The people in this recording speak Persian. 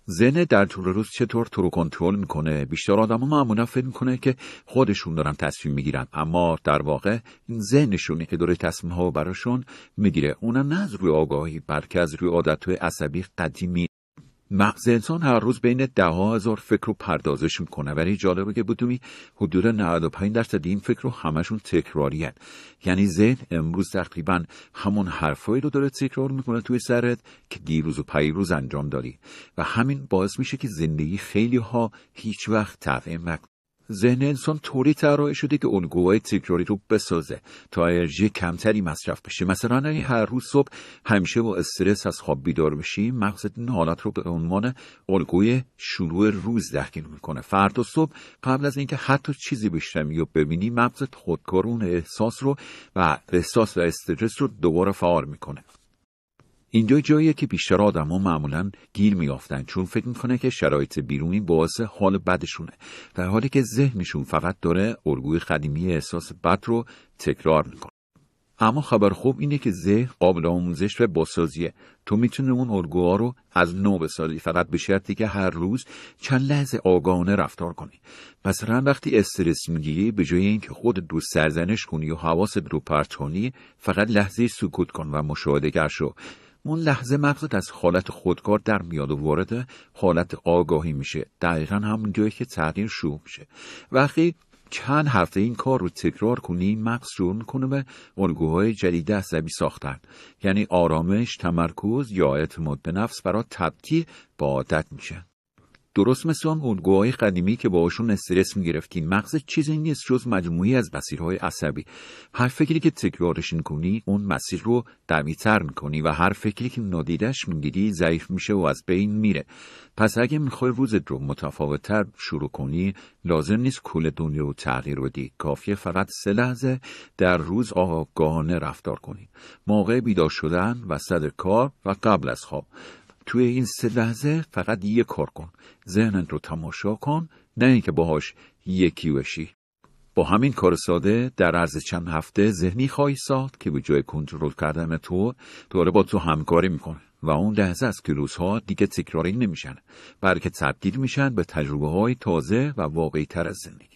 ذهن در طول روز چطور تو رو کنترل میکنه؟ بیشتر آدم‌ها معمولا فکر میکنه که خودشون دارن تصمیم میگیرن، اما در واقع این ذهنشونه که داره تصمیم ها براشون میگیره. اونم نه از روی آگاهی، بلکه از روی عادت‌های عصبی قدیمی. مغز انسان هر روز بین 10,000 فکر رو پردازش میکنه، ولی جالبه که بدونی حدود 95% این فکر رو همشون تکراری هست. یعنی ذهن امروز تقریبا همون حرفایی رو داره تکرار میکنه توی سرت که دیروز و پیروز انجام دادی و همین باعث میشه که زندگی خیلی ها هیچ وقت تغییر نکنه. ذهن انسان طوری طراحی شده که الگوهای تکراری رو بسازه تا انرژی کمتری مصرف بشه. مثلا اگه هر روز صبح همیشه با استرس از خواب بیدار بشی، مغزت این حالت رو به عنوان الگوی شروع روز دخیل میکنه. فردا صبح قبل از اینکه حتی چیزی بشنوی یا ببینی، مغزت خودکار اون احساس و استرس رو دوباره فعال میکنه. اینجا جاییه که بیشتر آدم‌ها معمولاً گیر میافتن، چون فکر میکنه که شرایط بیرونی باعث حال بدشونه، در حالی که ذهنشون فقط داره الگوی قدیمی احساس بد رو تکرار میکنه. اما خبر خوب اینه که ذهن قابل آموزش و بازسازیه. تو میتونی اون الگوها رو از نو بسازی، فقط به شرطی که هر روز چند لحظه آگاهانه رفتار کنی. مثلا وقتی استرس میگیری، به جای اینکه خودت رو سرزنش کنی و حواست رو پرت کنی، فقط لحظه سکوت کن و مشاهده‌گر شو. اون لحظه مغزت از حالت خودکار در میاد و وارد حالت آگاهی میشه. دقیقاً همون جایی که تغییر شروع میشه. وقتی چند هفته این کار رو تکرار کنی، مغز شروع میکنه به الگوهای جدید عصبی ساختن، یعنی آرامش، تمرکز یا اعتماد به نفس برای تبدیل به عادت میشه. درست مثل اون الگوهای قدیمی که باهاشون استرس میگرفتیم. مغز چیزی نیست جز مجموعی از مسیرهای عصبی. هر فکری که تکرارش کنی، اون مسیر رو قوی‌تر میکنی و هر فکری که نادیدش میگیری ضعیف میشه و از بین میره. پس اگه میخوای روزت رو متفاوت‌تر شروع کنی، لازم نیست کل دنیا رو تغییر بدی. کافیه فقط 3 لحظه در روز آگاهانه رفتار کنی. موقع بیدار شدن، وسط کار و قبل از خواب. توی این 3 لحظه فقط یک کار کن. ذهنت رو تماشا کن، نه اینکه باهاش یکی بشی. با همین کار ساده در عرض چند هفته ذهنی خواهی ساخت که به جای کنترل کردن تو داره با تو همکاری میکنه و اون لحظه از که روزها دیگه تکراری نمیشن، بلکه تبدیل میشن به تجربه های تازه و واقعی تر از زندگی.